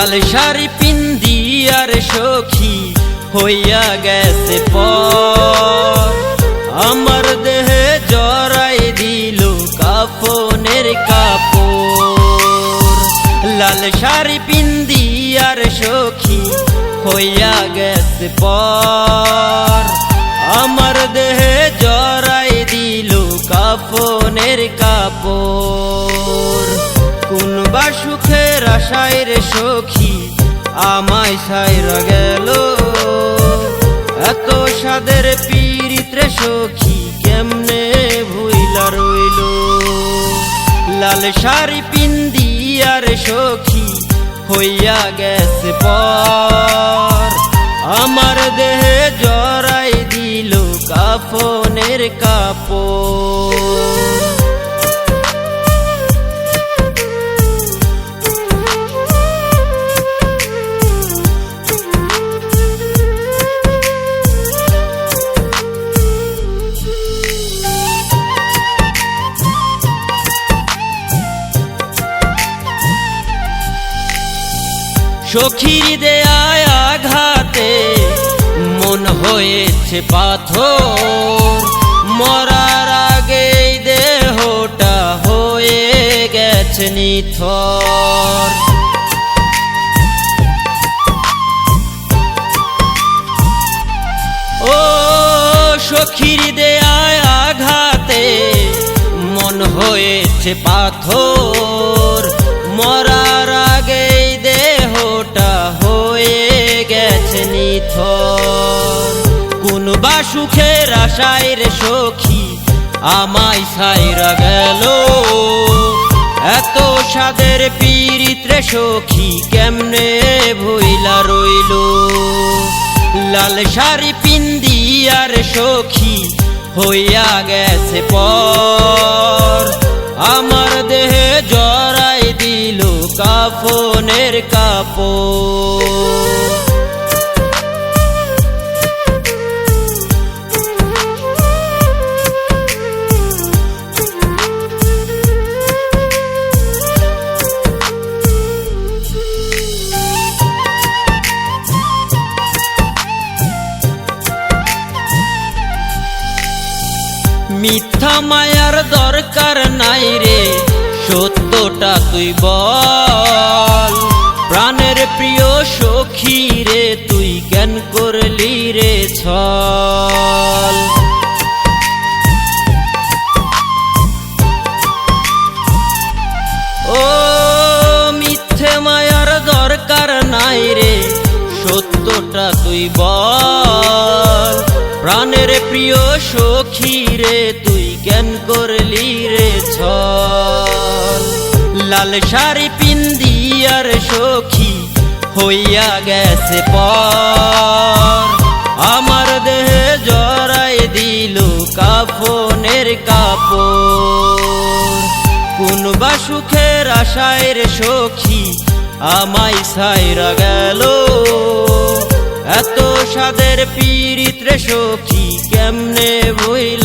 লাল শাড়ি পিন্দি আর সখী হইয়া গেছে পর, আমার দেহে জড়াই দিল কাফনের কাপড়। লাল শাড়ি পিন্দি আর সখী হইয়া গেছে পর, আমার দেহে জড়াই দিল কাফনের কাপড়। কোন বা সুখের আশায় রে সখী আমায় ছাইরা গেল, এত সাদের পীড়িত রে সখী কেমনে ভুইলা রইল। লাল শাড়ি পিন্দি আর সখী হইয়া গেছে পর, আমার দেহে জড়াই দিল কাফনের কাপড়। সখীর দেয়ায় আঘাতে মন হয়েছে পাথর, মরার আগেই দেহটা হয়ে গেছে নিথর। ও সখীর দেয়ায় আঘাতে মন হয়েছে পাথর, মরার আগেই দেহটা হয়ে গেছে নিথর। কোন বা সুখের আশায় রে সখী আমায় ছাইরা গেল, এত সাদের পীড়িত রে সখী কেমনে ভুইলা রইল। লাল শাড়ি পিন্দি আর সখী হইয়া গেছে পর, আমার দেহে জড়াই দিল কাফনের কাপড়। মিথ্যা মায়ার দরকার নাই রে, সত্যটা তুই বল। প্রাণের প্রিয় সখী রে তুই কেন করলি রে ছল। ও মিথ্যে মায়ার দরকার নাই রে, সত্যটা তুই বল। প্রাণের প্রিয় সখী রে তুই কেন করলি রে ছল। লাল শাড়ি পিন্দি আর সখী হইয়া গেছে পর, আমার দেহে জড়াই দিল কাফনের কাপড়। কোন বা সুখের আশায় রে সখী আমায় ছাইরা গেল, এত সাদের পীড়িত রে সখী কেমনে ভুইলা